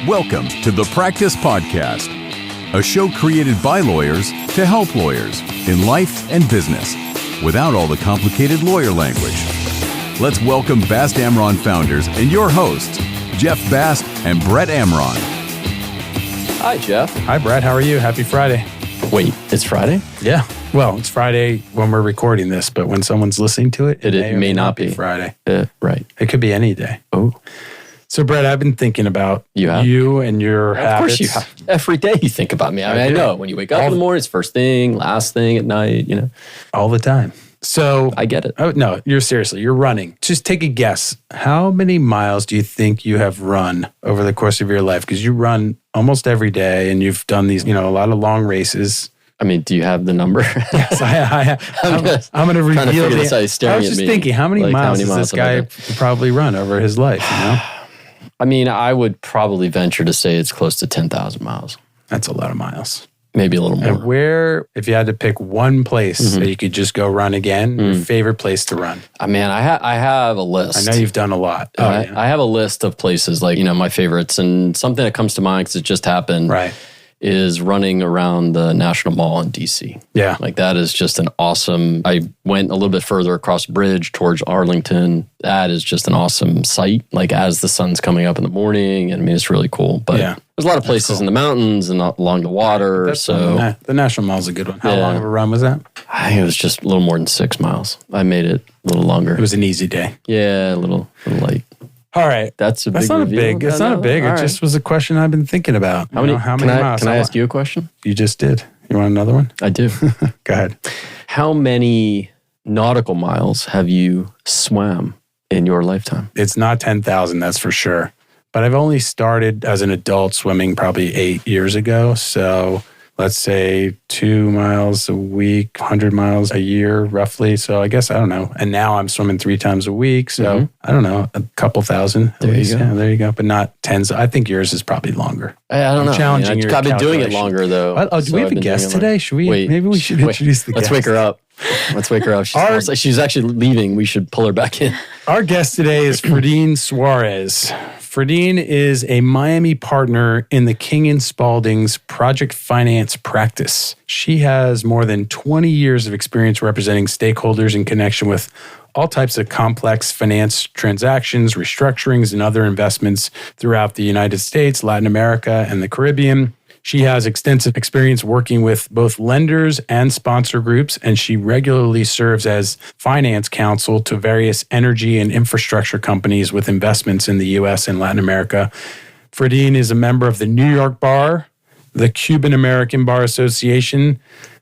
Welcome to the Practice Podcast, a show created by lawyers to help lawyers in life and business without all the complicated lawyer language. Let's welcome Bast Amron founders and your hosts, Jeff Bast and Brett Amron. Hi, Jeff. Hi, Brett. How are you? Happy Friday. Wait, it's Friday? Yeah. Well, it's Friday when we're recording this, but when someone's listening to it, it may not be Friday. Right. It could be any day. Oh. So, Brett, I've been thinking about you and your habits. Of course you have. Every day you think about me. I know. When you wake up in the morning, it's first thing, last thing at night, you know. All the time. So I get it. Oh, no, you're running. Just take a guess. How many miles do you think you have run over the course of your life? Because you run almost every day and you've done these, a lot of long races. I mean, do you have the number? Yes, I'm going to reveal this. I was just thinking, how many miles does this guy probably run over his life, I mean, I would probably venture to say it's close to 10,000 miles. That's a lot of miles. Maybe a little more. And where, if you had to pick one place that you could just go run again, your favorite place to run? Man, I have a list. I know you've done a lot. I have a list of places like, my favorites. And something that comes to mind because it just happened is running around the National Mall in D.C. Yeah. Like that is just an awesome, I went a little bit further across the bridge towards Arlington. That is just an awesome sight. Like as the sun's coming up in the morning. And I mean, it's really cool. But there's a lot of places in the mountains and along the water. The National Mall is a good one. How long of a run was that? I think it was just a little more than 6 miles. I made it a little longer. It was an easy day. Yeah, a little light. All right. That's not a big. It's not a big. It just was a question I've been thinking about. How many miles? Can I ask you a question? You just did. You want another one? I do. Go ahead. How many nautical miles have you swam in your lifetime? It's not 10,000, that's for sure. But I've only started as an adult swimming probably 8 years ago. So let's say 2 miles a week, 100 miles a year, roughly. So I guess, I don't know. And now I'm swimming 3 times a week. So I don't know, a couple thousand. There you go. Yeah, there you go. But not tens. I think yours is probably longer. I don't know. Challenging your I've been doing it longer, though. Do we have a guest today? Should we? Wait, maybe we should introduce the guest. Let's wake her up. She's actually leaving. We should pull her back in. Our guest today is Fradyn Suárez. Fradyn is a Miami partner in the King & Spalding's project finance practice. She has more than 20 years of experience representing stakeholders in connection with all types of complex finance transactions, restructurings, and other investments throughout the United States, Latin America, and the Caribbean. She has extensive experience working with both lenders and sponsor groups, and she regularly serves as finance counsel to various energy and infrastructure companies with investments in the U.S. and Latin America. Fradyn is a member of the New York Bar, the Cuban American Bar Association,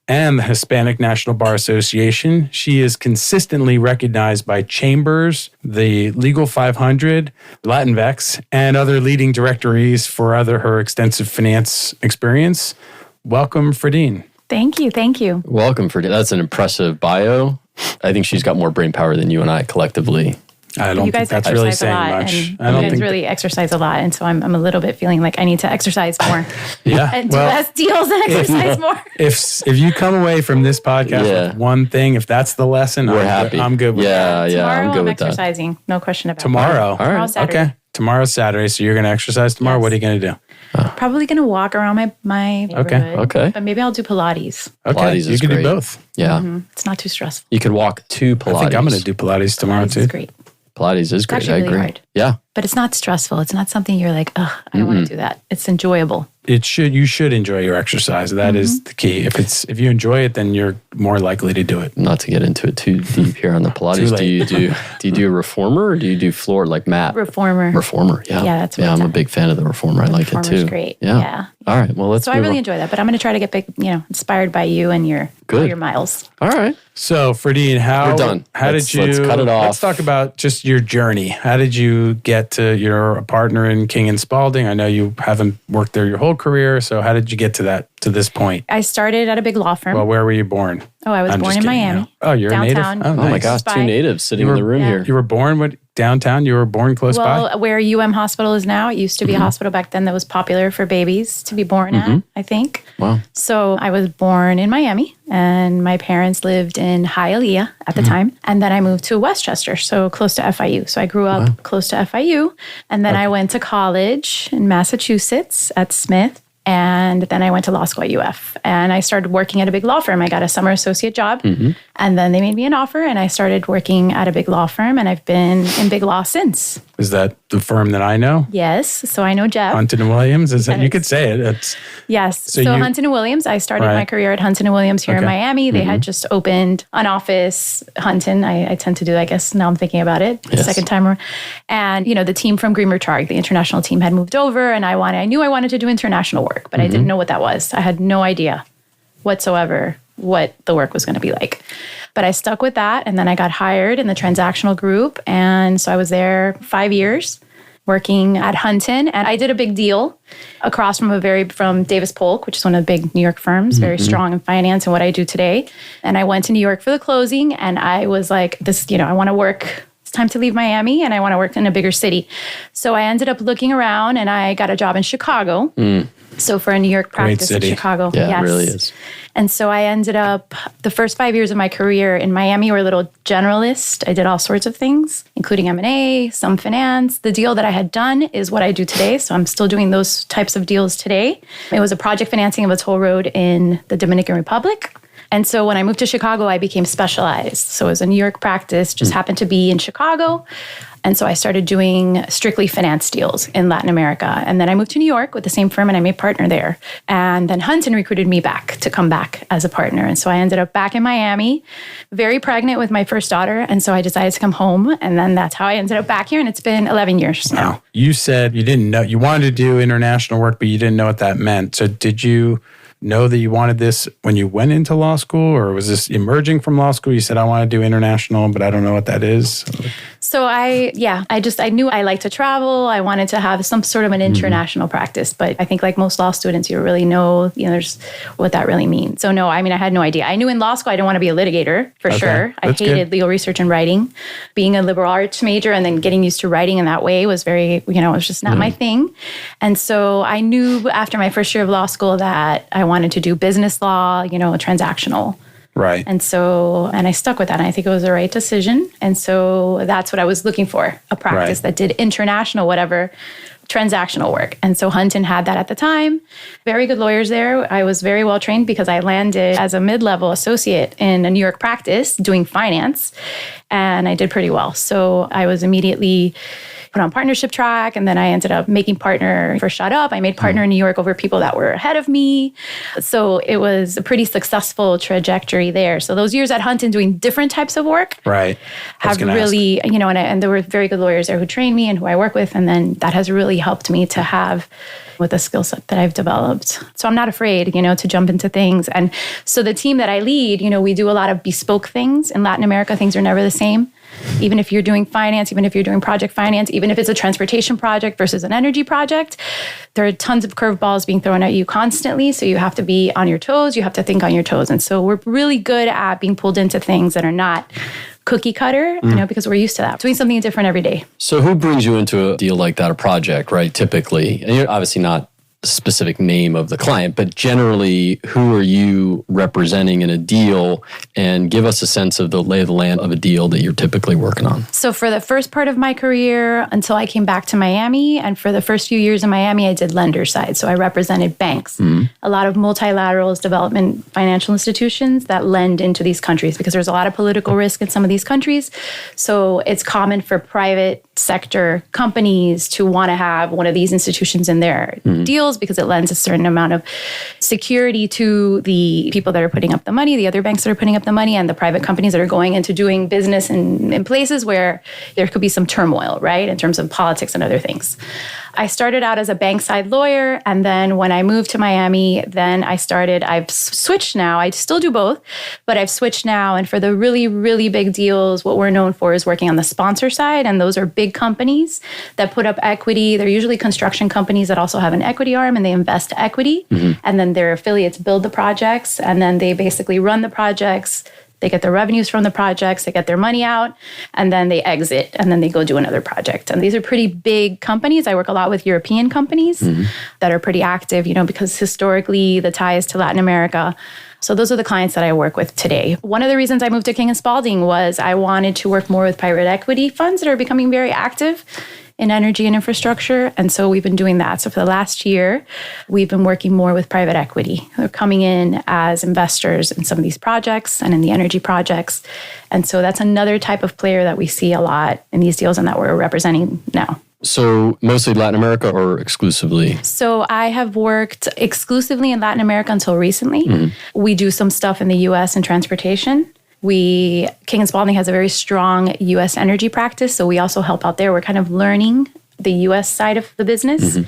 and the Hispanic National Bar Association. She is consistently recognized by Chambers, the Legal 500, Latinvex, and other leading directories for her extensive finance experience. Welcome, Fradyn. Thank you. Welcome, Fradyn. That's an impressive bio. I think she's got more brain power than you and I collectively. I don't think that's really saying much. You guys really exercise a lot, and so I'm a little bit feeling like I need to exercise more. And do less deals and exercise more. If you come away from this podcast with one thing, if that's the lesson, we're happy. I'm good with that. Tomorrow I'm good with exercising, no question about it. Tomorrow? All right. Tomorrow's Saturday. Okay. Tomorrow's Saturday, so you're going to exercise tomorrow? Yes. What are you going to do? Probably going to walk around my neighborhood. Okay. But maybe I'll do Pilates. Okay. Pilates you can great. do both. Yeah. Mm-hmm. It's not too stressful. You could walk to Pilates. I think I'm going to do Pilates tomorrow, too. It's great. Pilates is great. It's actually really hard. Yeah. But it's not stressful. It's not something you're like, I don't want to do that. It's enjoyable. You should enjoy your exercise. That is the key. If you enjoy it, then you're more likely to do it. Not to get into it too deep here on the Pilates. Do you do a reformer or do you do floor like mat? Reformer. Yeah. Yeah, that's what I'm a big fan of the reformer. I like it too. Great. Yeah. All right. Well, let's. So I really enjoy that, but I'm going to try to get big, inspired by you and your miles. All right. So, Fradyn, we're done. Did you? Let's cut it off. Let's talk about just your journey. How did you get to you're a partner in King & Spalding? I know you haven't worked there your whole career. So, how did you get to this point? I started at a big law firm. Well, where were you born? Oh, I was born in Miami. Oh, you're downtown. a native? Oh my gosh, two natives sitting in the room here. You were born downtown? You were born close by? Well, where Hospital is now, it used to be a hospital back then that was popular for babies to be born at, I think. Wow. So I was born in Miami, and my parents lived in Hialeah at the time. And then I moved to Westchester, so close to FIU. So I grew up close to FIU. And then I went to college in Massachusetts at Smith. And then I went to law school at UF, and I started working at a big law firm. I got a summer associate job, and then they made me an offer, and I started working at a big law firm, and I've been in big law since. Is that the firm that I know? Yes. So I know Jeff. Hunton & Williams? You could say it. Yes. So Hunton & Williams, I started my career at Hunton & Williams here in Miami. They had just opened an office, Hunton. I tend to do, I guess, now I'm thinking about it, the second time around. And, the team from Greenberg Trarg, the international team, had moved over, and I knew I wanted to do international work, but I didn't know what that was. I had no idea whatsoever what the work was going to be like. But I stuck with that, and then I got hired in the transactional group, and so I was there 5 years working at Hunton, and I did a big deal across from Davis Polk, which is one of the big New York firms, very strong in finance and what I do today. And I went to New York for the closing, and I was like, I want to work. It's time to leave Miami, and I want to work in a bigger city. So I ended up looking around, and I got a job in Chicago. So for a New York practice in Chicago. Yeah, it really is. And so I ended up, the first 5 years of my career in Miami were a little generalist. I did all sorts of things, including M&A, some finance. The deal that I had done is what I do today. So I'm still doing those types of deals today. It was a project financing of a toll road in the Dominican Republic. And so when I moved to Chicago, I became specialized. So it was a New York practice, just happened to be in Chicago. And so I started doing strictly finance deals in Latin America. And then I moved to New York with the same firm, and I made partner there. And then Hunton recruited me back to come back as a partner. And so I ended up back in Miami, very pregnant with my first daughter. And so I decided to come home. And then that's how I ended up back here. And it's been 11 years now. Wow. You said you didn't know, you wanted to do international work, but you didn't know what that meant. So did you know that you wanted this when you went into law school, or was this emerging from law school? You said, I want to do international, but I don't know what that is. So I knew I liked to travel. I wanted to have some sort of an international practice, but I think like most law students, you really know, there's what that really means. So no, I had no idea. I knew in law school, I didn't want to be a litigator for sure. I hated legal research and writing. Being a liberal arts major and then getting used to writing in that way was very, it was just not my thing. And so I knew after my first year of law school that I wanted to do business law, transactional. Right. And I stuck with that. And I think it was the right decision. And so that's what I was looking for, a practice that did international, whatever, transactional work. And so Hunton had that at the time. Very good lawyers there. I was very well trained because I landed as a mid-level associate in a New York practice doing finance. And I did pretty well. So I was immediately put on partnership track, and then I ended up making partner for Shut Up. I made partner in New York over people that were ahead of me. So it was a pretty successful trajectory there. So those years at Hunton doing different types of work have really, and there were very good lawyers there who trained me and who I work with. And then that has really helped me to have with the skill set that I've developed. So I'm not afraid, to jump into things. And so the team that I lead, we do a lot of bespoke things. In Latin America, things are never the same. Even if you're doing finance, even if you're doing project finance, even if it's a transportation project versus an energy project, there are tons of curveballs being thrown at you constantly. So you have to be on your toes. You have to think on your toes. And so we're really good at being pulled into things that are not cookie cutter, because we're used to that. Doing something different every day. So who brings you into a deal like that, a project, right? Typically, and you're obviously not specific name of the client, but generally, who are you representing in a deal? And give us a sense of the lay of the land of a deal that you're typically working on. So for the first part of my career, until I came back to Miami, and for the first few years in Miami, I did lender side. So I represented banks, a lot of multilaterals, development financial institutions that lend into these countries because there's a lot of political risk in some of these countries. So it's common for private sector companies to want to have one of these institutions in their deals because it lends a certain amount of security to the people that are putting up the money, the other banks that are putting up the money, and the private companies that are going into doing business in places where there could be some turmoil, right, in terms of politics and other things. I started out as a bank side lawyer, and then when I moved to Miami, I've switched now. I still do both, but I've switched now. And for the really, really big deals, what we're known for is working on the sponsor side. And those are big companies that put up equity. They're usually construction companies that also have an equity arm, and they invest equity. And then their affiliates build the projects, and then they basically run the projects, They get their revenues from the projects, they get their money out, and then they exit, and then they go do another project. And these are pretty big companies. I work a lot with European companies that are pretty active, because historically the ties to Latin America. So those are the clients that I work with today. One of the reasons I moved to King & Spalding was I wanted to work more with private equity funds that are becoming very active in energy and infrastructure. And so we've been doing that. So for the last year, we've been working more with private equity. They're coming in as investors in some of these projects and in the energy projects. And so that's another type of player that we see a lot in these deals and that we're representing now. So mostly Latin America or exclusively? So I have worked exclusively in Latin America until recently. We do some stuff in the US in transportation. King & Spalding has a very strong US energy practice, so we also help out there. We're kind of learning the US side of the business.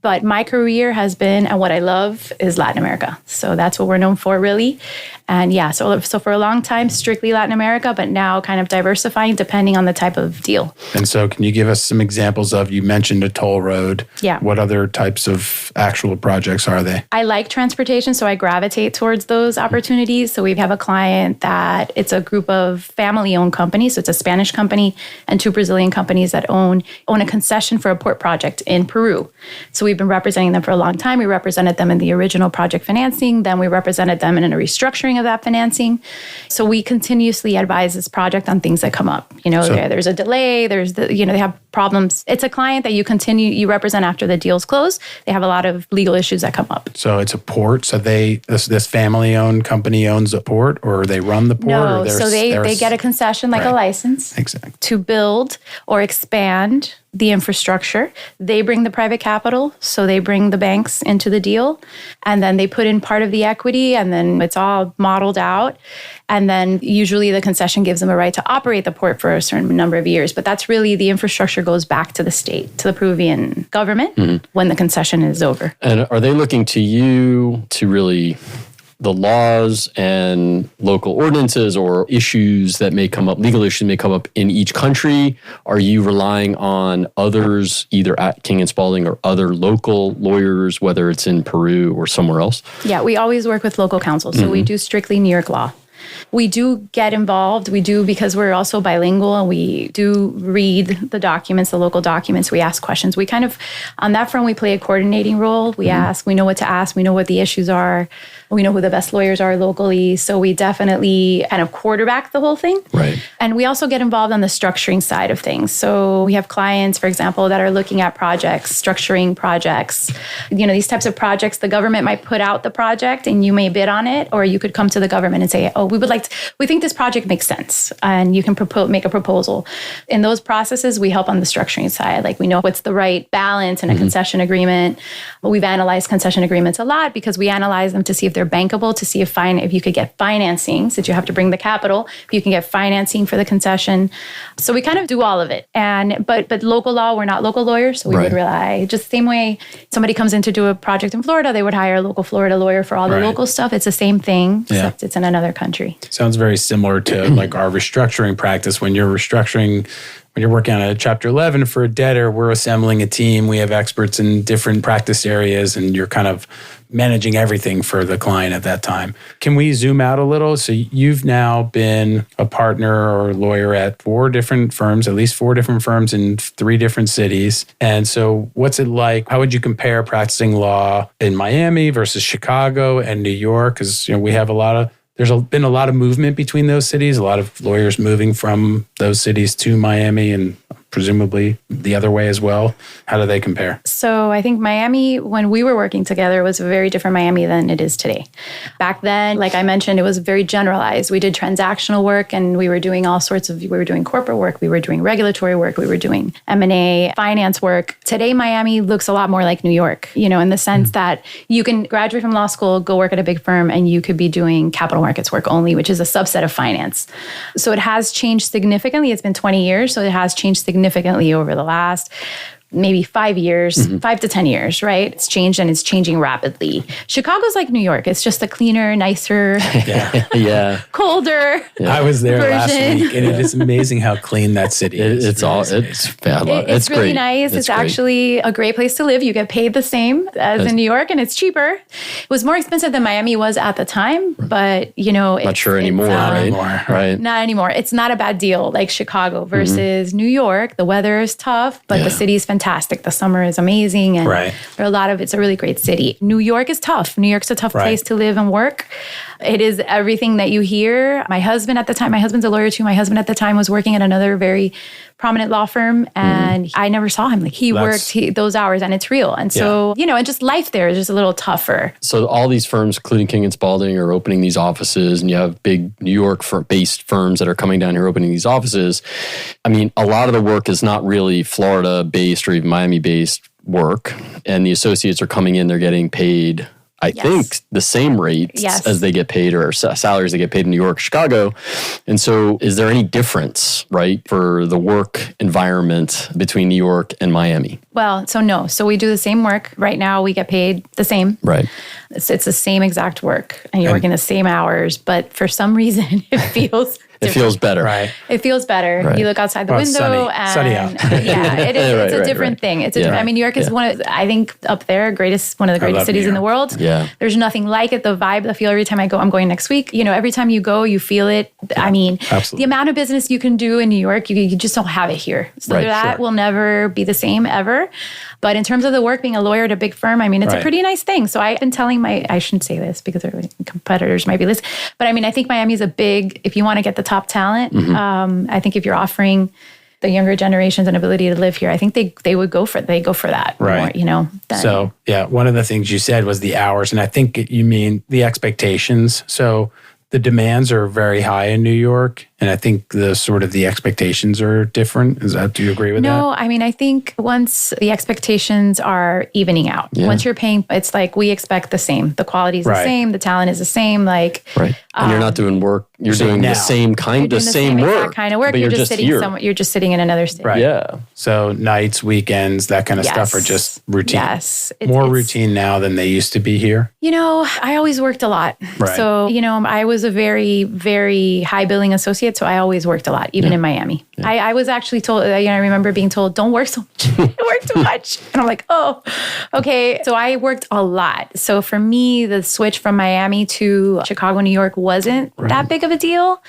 But my career has been, and what I love is Latin America. So that's what we're known for, really. And yeah, so for a long time, strictly Latin America, but now kind of diversifying depending on the type of deal. And so can you give us some examples of, you mentioned a toll road. Yeah. What other types of actual projects are they? I like transportation, so I gravitate towards those opportunities. So we have a client that it's a group of family-owned companies. So it's a Spanish company and 2 Brazilian companies that own a concession for a port project in Peru. So we've been representing them for a long time. We represented them in the original project financing. Then we represented them in a restructuring of that financing. So we continuously advise this project on things that come up. There's a delay. They have problems. It's a client that you represent after the deal's close. They have a lot of legal issues that come up. So it's a port. So this family-owned company owns a port, or they run the port? No, so they get a concession, like a license, to build or expand the infrastructure. They bring the private capital, so they bring the banks into the deal, and then they put in part of the equity, and then it's all modeled out. And then usually the concession gives them a right to operate the port for a certain number of years. But that's really, the infrastructure goes back to the state, to the Peruvian government when the concession is over. And are they looking to you to really the laws and local ordinances or issues that may come up, legal issues may come up in each country? Are you relying on others, either at King & Spalding or other local lawyers, whether it's in Peru or somewhere else? Yeah, we always work with local counsel. So we do strictly New York law. We do get involved. We do, because we're also bilingual, and we do read the documents, the local documents. We ask questions. We kind of, on that front, we play a coordinating role. We ask, we know what to ask. We know what the issues are. We know who the best lawyers are locally. So we definitely kind of quarterback the whole thing. Right. And we also get involved on the structuring side of things. So we have clients, for example, that are looking at projects, structuring projects. These types of projects, the government might put out the project and you may bid on it, or you could come to the government and say, oh, we think this project makes sense, and you can make a proposal. In those processes, we help on the structuring side. Like, we know what's the right balance in a concession agreement. We've analyzed concession agreements a lot because we analyze them to see if they're bankable, to see if you could get financing, since you have to bring the capital, if you can get financing for the concession. So we kind of do all of it. But local law, we're not local lawyers, so we would rely, just the same way somebody comes in to do a project in Florida, they would hire a local Florida lawyer for all the local stuff. It's the same thing, except it's in another country. Sounds very similar to like our restructuring practice. When you're working on a Chapter 11 for a debtor, we're assembling a team. We have experts in different practice areas, and you're kind of managing everything for the client at that time. Can we zoom out a little? So you've now been a partner or lawyer at 4 different firms, at least 4 different firms in 3 different cities. And so what's it like? How would you compare practicing law in Miami versus Chicago and New York? Because we have there's been a lot of movement between those cities, a lot of lawyers moving from those cities to Miami, and presumably the other way as well. How do they compare? So I think Miami, when we were working together, was a very different Miami than it is today. Back then, like I mentioned, it was very generalized. We did transactional work, and we were doing we were doing corporate work, we were doing regulatory work, we were doing M&A, finance work. Today, Miami looks a lot more like New York, in the sense that you can graduate from law school, go work at a big firm, and you could be doing capital markets work only, which is a subset of finance. So it has changed significantly. It's been 20 years, so it has changed significantly over the last maybe 5 years, 5 to 10 years, right? It's changed and it's changing rapidly. Chicago's like New York. It's just a cleaner, nicer, colder. I was there last version. week, and it is amazing how clean that city is. It's It's really great. nice. It's actually a great place to live. You get paid the same as in New York, and it's cheaper. It was more expensive than Miami was at the time, but Not sure anymore, right? Not anymore. It's not a bad deal like Chicago versus New York. The weather is tough, but the city is fantastic. The summer is amazing. And there are a lot of, it's a really great city. New York is tough. New York's a tough place to live and work. It is everything that you hear. My husband at the time, my husband's a lawyer too. My husband at the time was working at another very prominent law firm, and I never saw him. Like he worked those hours, and it's real. And so, and just life there is just a little tougher. So all these firms, including King & Spalding, are opening these offices, and you have big New York-based firms that are coming down here opening these offices. I mean, a lot of the work is not really Florida-based or even Miami-based work, and the associates are coming in, they're getting paid I think the same rates as they get paid or salaries they get paid in New York, Chicago. And so is there any difference, right, for the work environment between New York and Miami? Well, so no. So we do the same work. Right now we get paid the same. Right. It's the same exact work and you're working the same hours, but for some reason it feels It feels better. Right. It feels better. Right. You look outside the window and sunny out. Yeah, it's a different thing. It's a I mean, New York is one of, I think up there, one of the greatest cities in the world. Yeah. There's nothing like it. The vibe, the feel every time I go, I'm going next week. Every time you go, you feel it. I mean, the amount of business you can do in New York, you just don't have it here. So that will never be the same ever. But in terms of the work, being a lawyer at a big firm, I mean, it's a pretty nice thing. So I've been telling I shouldn't say this because competitors might be listening, but I mean, I think Miami's if you want to get the top talent, I think if you're offering the younger generations an ability to live here, I think they would go for that. Right. More, So one of the things you said was the hours, and I think you mean the expectations. So the demands are very high in New York, and I think the expectations are different. Do you agree with that? No, I mean, I think once the expectations are evening out, once you're paying, it's like we expect the same. The quality is the same. The talent is the same. Like, and you're not doing work. You're doing the same kind, the same work, kind of work. But you're just sitting here. You're just sitting in another state. Right. Yeah. So nights, weekends, that kind of stuff are just routine. Yes. More routine now than they used to be here. I always worked a lot. Right. So, I was a very, very high billing associate. So I always worked a lot, even in Miami. Yeah. I was actually told, I remember being told, don't work so much. You work too much. And I'm like, oh, okay. So I worked a lot. So for me, the switch from Miami to Chicago, New York wasn't that big of a deal.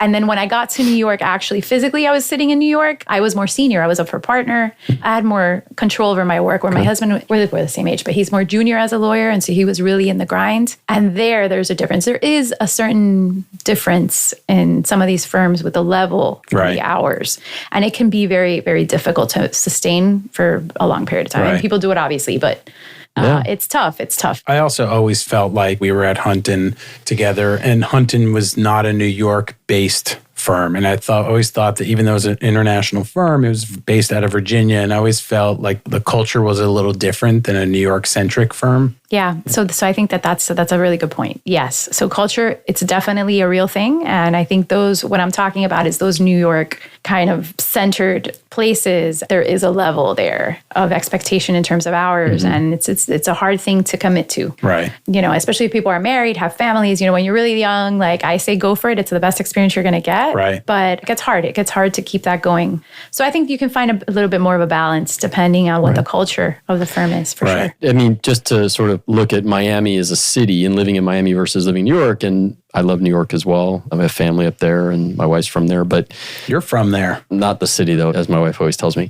And then when I got to New York, actually physically, I was sitting in New York. I was more senior. I was up for partner. I had more control over my work, where my husband, we're the same age, but he's more junior as a lawyer. And so he was really in the grind. And there's a difference. There is a certain difference in some of these firms with the level for the hours. And it can be very, very difficult to sustain for a long period of time. Right. And people do it obviously, but it's tough. It's tough. I also always felt like we were at Hunton together, and Hunton was not a New York-based firm. And I always thought that even though it was an international firm, it was based out of Virginia. And I always felt like the culture was a little different than a New York-centric firm. Yeah. So I think that's a really good point. Yes. So culture, it's definitely a real thing. And I think what I'm talking about is those New York kind of centered places. There is a level there of expectation in terms of hours. And it's a hard thing to commit to. Right. Especially if people are married, have families, when you're really young, like I say, go for it. It's the best experience you're going to get. Right. But it gets hard. It gets hard to keep that going. So I think you can find a little bit more of a balance depending on what the culture of the firm is, for sure. I mean, just to sort of look at Miami as a city and living in Miami versus living in New York, and I love New York as well. I have family up there and my wife's from there, but... You're from there. Not the city though, as my wife always tells me.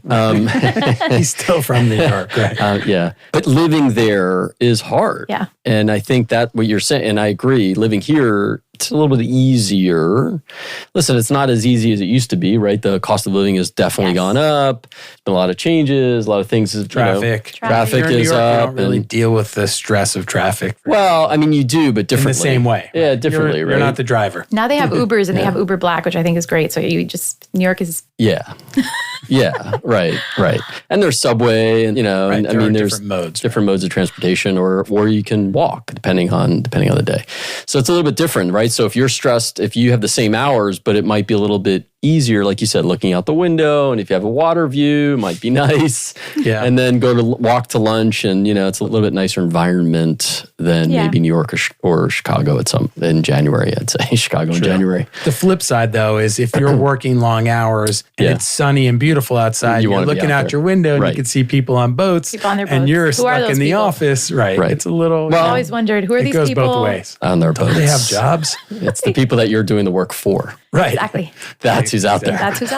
He's still from New York, right? Yeah. But living there is hard. Yeah. And I think that what you're saying, and I agree, living here, it's a little bit easier. Listen, it's not as easy as it used to be, right? The cost of living has definitely gone up. There's been a lot of changes, a lot of things. Traffic. Traffic Here in New is York, up. You don't really deal with the stress of traffic. Well, I mean, you do, but differently. In the same way. Yeah, differently, right? You're not the driver. Now they have Ubers and they have Uber Black, which I think is great. So New York is... Yeah. Yeah, right. And there's subway, and and I mean, there's different modes of transportation, or you can walk depending on the day. So it's a little bit different, right? So if you're stressed, if you have the same hours, but it might be a little bit easier, like you said, looking out the window, and if you have a water view, it might be nice. Yeah. And then walk to lunch, and it's a little bit nicer environment than maybe New York or Chicago in January. I'd say Chicago in January. The flip side, though, is if you're working long hours and it's sunny and beautiful outside, you're looking out your window and you can see people on boats, and you're stuck in the office. Right. It's a little. Well, I always wondered, who are these people? It goes both ways. On their boats. They have jobs. It's the people that you're doing the work for. Right. Exactly. That's who's out there. That's who's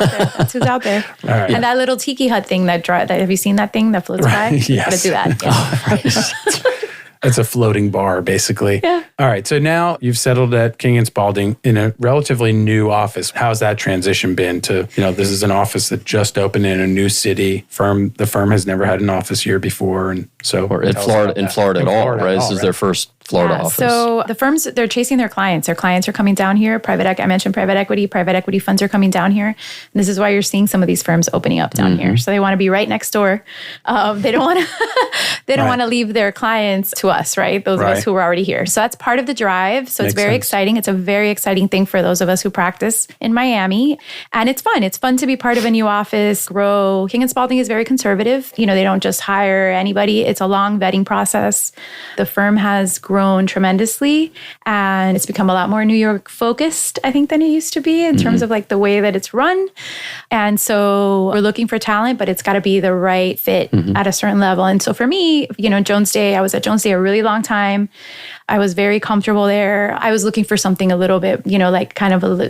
out there. All right. And that little tiki hut thing have you seen that thing that floats by? Yes. Gotta do that. Yeah. It's a floating bar, basically. Yeah. All right. So now you've settled at King & Spalding in a relatively new office. How's that transition been to, this is an office that just opened in a new city. The firm has never had an office here before. And so, or in Florida at all, right? This is their first Florida office. So the firms, they're chasing their clients. Their clients are coming down here. I mentioned private equity funds are coming down here. And this is why you're seeing some of these firms opening up down here. So they want to be right next door. They don't want to leave their clients to us, right? Those of us who are already here. So that's part of the drive. So it's very exciting. It's a very exciting thing for those of us who practice in Miami. And it's fun. It's fun to be part of a new office, grow. King & Spalding is very conservative. They don't just hire anybody. It's a long vetting process. The firm has grown tremendously, and it's become a lot more New York focused, I think, than it used to be in terms of like the way that it's run. And so we're looking for talent, but it's got to be the right fit at a certain level. And so for me, Jones Day, I was at Jones Day a really long time. I was very comfortable there. I was looking for something a little bit,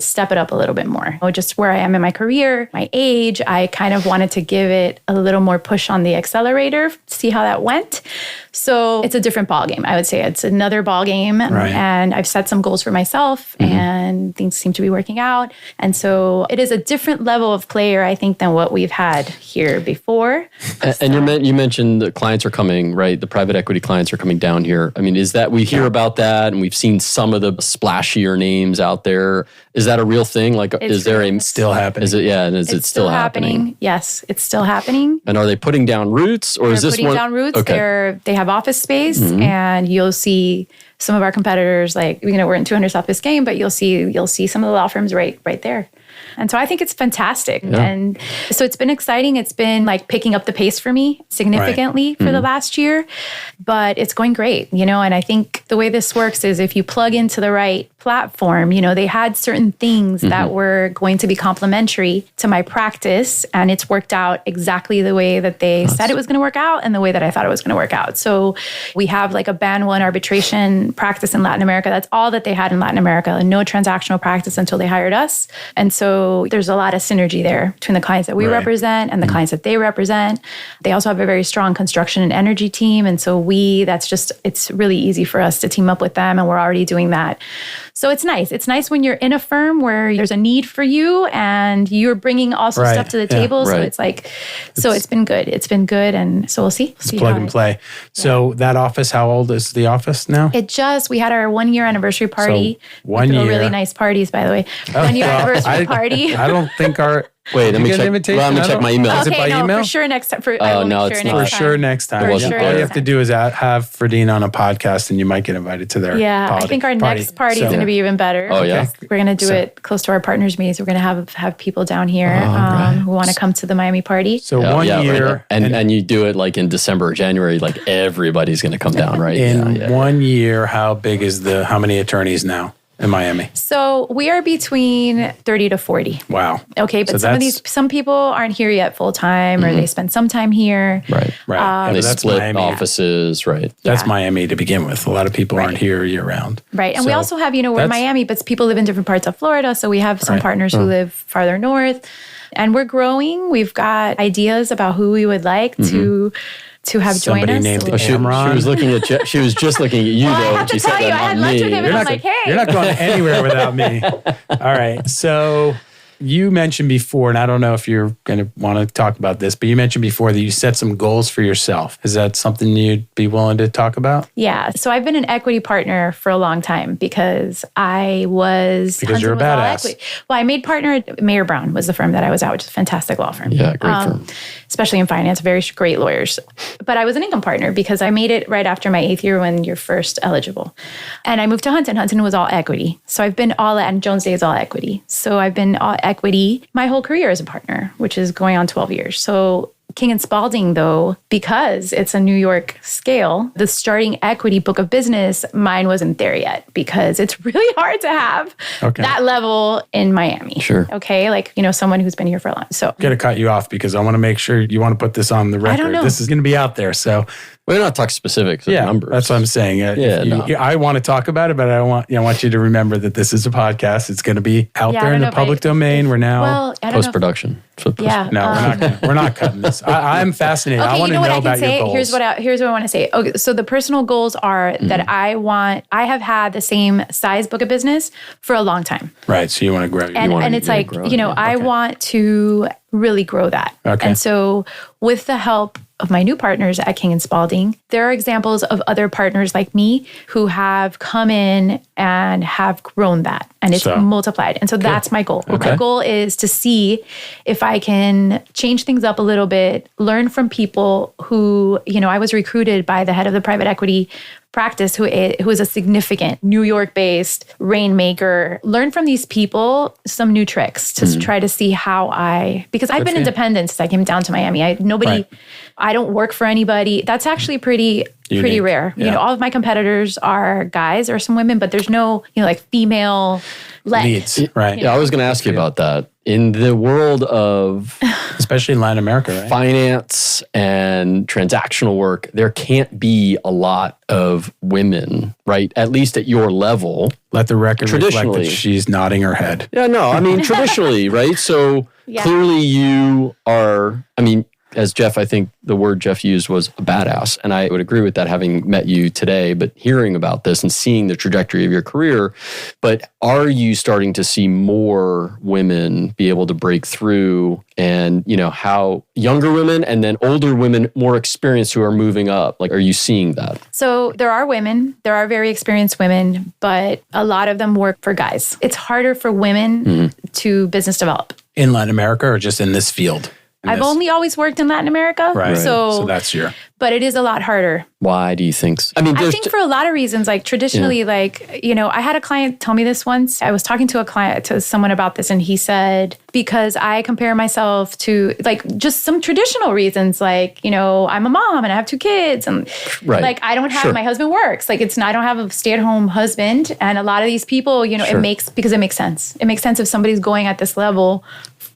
step it up a little bit more. Just where I am in my career, my age, I kind of wanted to give it a little more push on the accelerator, see how that went. So it's a different ballgame. I would say it's another ballgame. Right. And I've set some goals for myself and things seem to be working out. And so it is a different level of player, I think, than what we've had here before. And you mentioned the clients are coming, right? The private equity clients are coming down here. I mean, is that we hear about that, and we've seen some of the splashier names out there. Is that a real thing? Like, is there still happening? Is it? Yeah, and is it still happening? Yes, it's still happening. And are they putting down roots, or is this putting down roots? Okay. They have office space, and you'll see some of our competitors. Like, we're in 200 South Biscayne, but you'll see some of the law firms right there. And so I think it's fantastic. Yeah. And so it's been exciting. It's been like picking up the pace for me significantly for the last year, but it's going great, and I think the way this works is if you plug into the right platform, they had certain things that were going to be complementary to my practice, and it's worked out exactly the way that they said it was going to work out and the way that I thought it was going to work out. So we have like a Band 1 arbitration practice in Latin America. That's all that they had in Latin America, and no transactional practice until they hired us. And so there's a lot of synergy there between the clients that we represent and the clients that they represent. They also have a very strong construction and energy team. And so it's really easy for us to team up with them, and we're already doing that. So it's nice. It's nice when you're in a firm where there's a need for you and you're bringing also stuff to the table. So it's like, it's been good. It's been good. And so we'll see. It's plug and play. So that office, how old is the office now? We had our 1 year anniversary party. So 1 year. Really nice parties, by the way. 1 year anniversary party. I don't think Wait, let me check my email. Okay, is it by email? For sure next time. No, it's not. For sure next time. All you have to do is have Fradyn on a podcast, and you might get invited to their I think our next party is going to be even better. Oh, yeah? We're going to do it close to our partners' meetings. We're going to have people down here who want to come to the Miami party. So 1 year. Right. And you do it like in December or January, like everybody's going to come down, right? In 1 year, how many attorneys now in Miami? So we are between 30 to 40. Wow. Okay, but some people aren't here yet full time, or they spend some time here. Right. And they split offices, right? That's Miami to begin with. A lot of people aren't here year round. Right. And we also have, we're in Miami, but people live in different parts of Florida. So we have some partners who live farther north, and we're growing. We've got ideas about who we would like to have join us. She was looking at she was just looking at you, though. I have to tell you, I had lunch with him, and I'm like, hey. You're not going anywhere without me. All right. So you mentioned before, and I don't know if you're going to want to talk about this, but you mentioned before that you set some goals for yourself. Is that something you'd be willing to talk about? Yeah. So I've been an equity partner for a long time because I was... Because you're a badass. Well, I made partner at Mayer Brown was the firm that I was at, which is a fantastic law firm. Yeah, great firm. Especially in finance, very great lawyers. But I was an income partner because I made it right after my 8th year when you're first eligible. And I moved to Hunton. Hunton was all equity. So I've been all, and Jones Day is all equity. So I've been all equity my whole career as a partner, which is going on 12 years. So King & Spalding, though, because it's a New York scale, the starting equity book of business, mine wasn't there yet because it's really hard to have that level in Miami. Sure. Okay. Like, someone who's been here for a long time. So I'm going to cut you off because I want to make sure you want to put this on the record. I don't know. This is going to be out there. So we're not talking specifics of numbers. That's what I'm saying. I want to talk about it, but I want you to remember that this is a podcast. It's going to be out there in the public domain. We're now post-production. Yeah. No, we're not cutting this. I'm fascinated. Okay, I want to know about your goals. Here's what I want to say. Okay, so the personal goals are that I have had the same size book of business for a long time. Right. So you want to grow. And it's like, I want to really grow that. Okay. And so with the help of my new partners at King & Spalding, there are examples of other partners like me who have come in and have grown that and it's multiplied. And so that's my goal. Okay. My goal is to see if I can change things up a little bit, learn from people who, I was recruited by the head of the private equity practice who is a significant New York-based rainmaker. Learn from these people some new tricks to try to see how because I've been independent since I came down to Miami. I don't work for anybody. That's actually pretty rare. Yeah. All of my competitors are guys or some women, but there's no, like female leads. Right. Yeah, I was going to ask you about that. In the world of... especially in Latin America, right? Finance and transactional work, there can't be a lot of women, right? At least at your level. Let the record reflect that she's nodding her head. Yeah, no, I mean, traditionally, right? So clearly you are, as Jeff, I think the word Jeff used was a badass. And I would agree with that having met you today, but hearing about this and seeing the trajectory of your career. But are you starting to see more women be able to break through and, how younger women and then older women, more experienced who are moving up? Like, are you seeing that? So there are very experienced women, but a lot of them work for guys. It's harder for women to business develop. In Latin America or just in this field? I've only always worked in Latin America. Right. So that's but it is a lot harder. Why do you think so? I think for a lot of reasons, like traditionally, I had a client tell me this once. I was talking to someone about this and he said, because I compare myself to just some traditional reasons, I'm a mom and I have 2 kids and I don't have, my husband works. I don't have a stay-at-home husband. And a lot of these people, it makes sense. It makes sense if somebody's going at this level.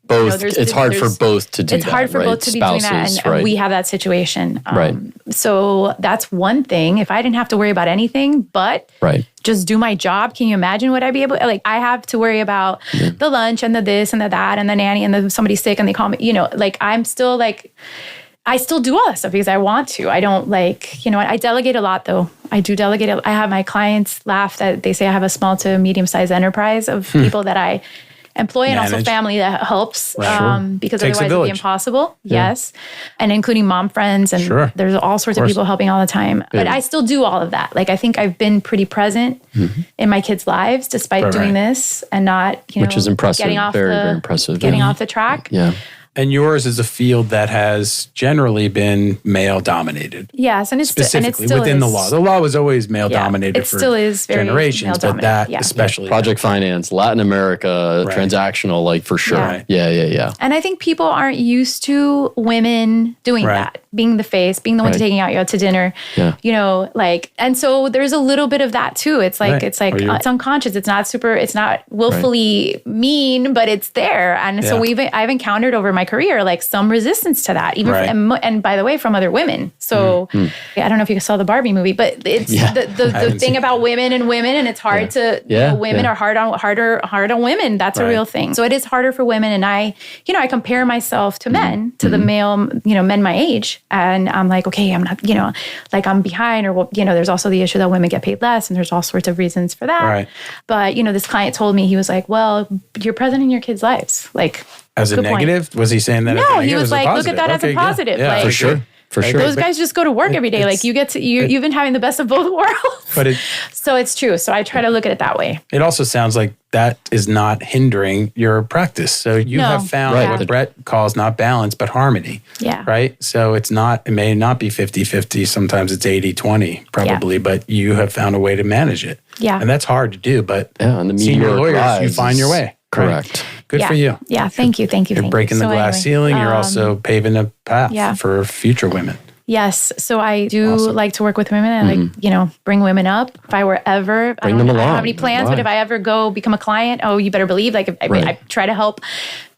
Both. It's hard for both to do that. It's hard for both to be doing that. And we have that situation. So that's one thing. If I didn't have to worry about anything, but just do my job, can you imagine what I'd be able to, I have to worry about the lunch and the this and the that and the nanny and the somebody's sick and they call me, I'm still I still do all that stuff because I want to. I don't I delegate a lot though. I do delegate. I have my clients laugh that they say I have a small to medium-sized enterprise of people that I employ and also family that helps because otherwise it would be impossible. Yeah. Yes. And including mom friends and there's all sorts of people helping all the time. Yeah. But I still do all of that. I think I've been pretty present in my kids' lives despite doing this and not, which is impressive. Getting off very impressive. Getting off the track. Yeah. And yours is a field that has generally been male dominated. Yes, and it's specifically still within the law. The law was always male dominated for generations, but that especially project finance, Latin America, transactional, for sure. Right. Yeah. And I think people aren't used to women doing that, being the face, being the one taking out you out to dinner. Yeah. And so there's a little bit of that too. It's it's unconscious. It's not willfully mean, but it's there. And so I've encountered over my career, some resistance to that, even and by the way, from other women. So I don't know if you saw the Barbie movie, but it's the thing about women, and it's hard to women are hard on women. That's a real thing. So it is harder for women, and I compare myself to men, to the male, men my age. And I'm like, okay, I'm not, like I'm behind, or, there's also the issue that women get paid less, and there's all sorts of reasons for that. Right. But, this client told me, he was like, well, you're present in your kids' lives. Like, as a negative? Point. Was he saying that? No, he was like, look at that as a positive. Yeah, like, for sure. For sure. Those guys just go to work every day. Like you've been having the best of both worlds. But so it's true. So I try to look at it that way. It also sounds like that is not hindering your practice. So you have found what Brett calls not balance, but harmony. Yeah. Right? So it may not be 50-50. Sometimes it's 80-20 probably, but you have found a way to manage it. Yeah. And that's hard to do, but and the senior lawyers, you find your way. Correct. Right? Good for you. Yeah. Thank you. You're breaking the glass ceiling. You're also paving a path for future women. Yes. So I do like to work with women and bring women up. If I were ever, I don't have any plans, but if I ever go become a client, you better believe like I try to help,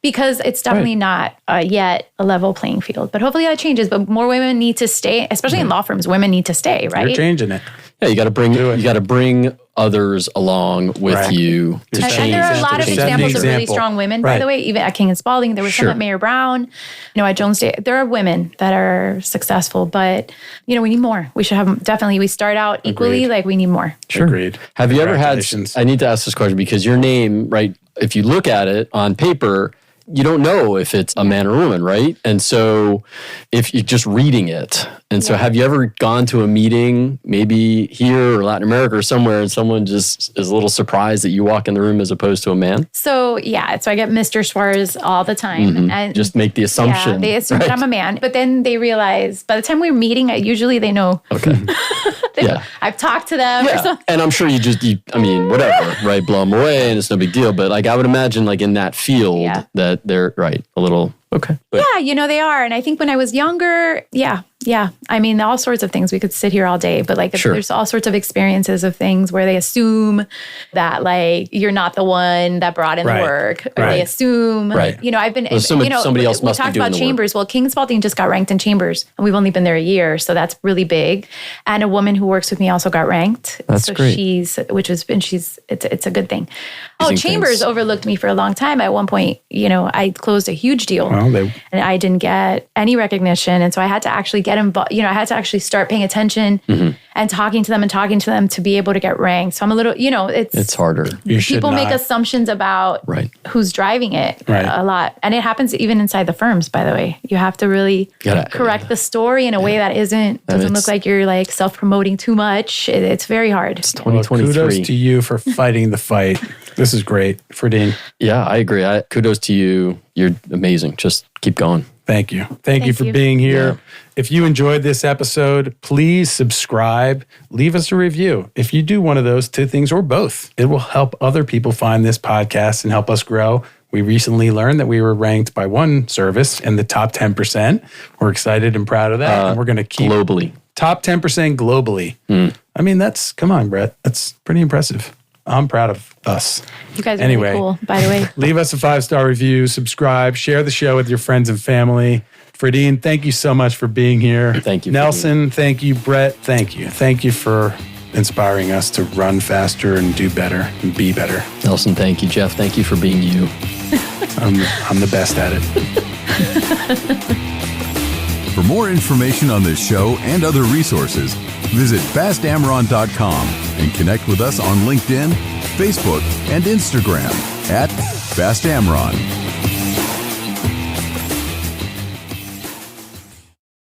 because it's definitely not yet a level playing field, but hopefully that changes. But more women need to stay, especially in law firms, women need to stay, right? You're changing it. Yeah, you got to bring others along with you to change. And there are a lot of examples of really strong women, by the way, even at King and Spalding. There was some at Mayor Brown, at Jones Day. There are women that are successful, but, we need more. We should have, definitely, we start out equally, like we need more. Sure. Agreed. Have you ever had, I need to ask this question because your name, right, if you look at it on paper, you don't know if it's a man or a woman, right? And so if you're just reading it. And so have you ever gone to a meeting, maybe here or Latin America or somewhere, and someone just is a little surprised that you walk in the room as opposed to a man? So so I get Mr. Suárez all the time. And just make the assumption. Yeah, they assume that I'm a man. But then they realize by the time we're meeting, usually they know. Okay. I've talked to them or something. And I'm sure whatever, right? Blow them away and it's no big deal. But like I would imagine like in that field that they're a little, okay. But, they are. And I think when I was younger, I mean, all sorts of things. We could sit here all day, but there's all sorts of experiences of things where they assume that like you're not the one that brought in the work, or they assume, I've been, somebody else we must talked be doing about the Chambers. Well, King Spalding just got ranked in Chambers, and we've only been there a year, so that's really big. And a woman who works with me also got ranked. That's great. It's a good thing. Chambers overlooked me for a long time. At one point, I closed a huge deal, and I didn't get any recognition, and so I had to actually get involved. I had to actually start paying attention and talking to them to be able to get ranked. So I'm a little, it's harder. People make assumptions about who's driving it a lot. And it happens even inside the firms, by the way. You have to really correct the story in a way that doesn't look like you're like self-promoting too much. It's very hard. It's 2023. Kudos to you for fighting the fight. This is great, Fradyn. Yeah, I agree. Kudos to you. You're amazing. Just keep going. Thank you. Thank you for being here. Yeah. If you enjoyed this episode, please subscribe, leave us a review. If you do one of those two things or both, it will help other people find this podcast and help us grow. We recently learned that we were ranked by one service in the top 10%. We're excited and proud of that. And we're going to keep globally. Top 10% globally. I mean, come on, Brett. That's pretty impressive. I'm proud of us. You guys are really cool, by the way. Leave us a 5-star review, subscribe, share the show with your friends and family. Fradyn, thank you so much for being here. Thank you. Nelson, thank you. Brett, thank you. Thank you for inspiring us to run faster and do better and be better. Nelson, thank you. Jeff, thank you for being you. I'm the best at it. For more information on this show and other resources, visit fastamron.com and connect with us on LinkedIn, Facebook, and Instagram @FastAmron.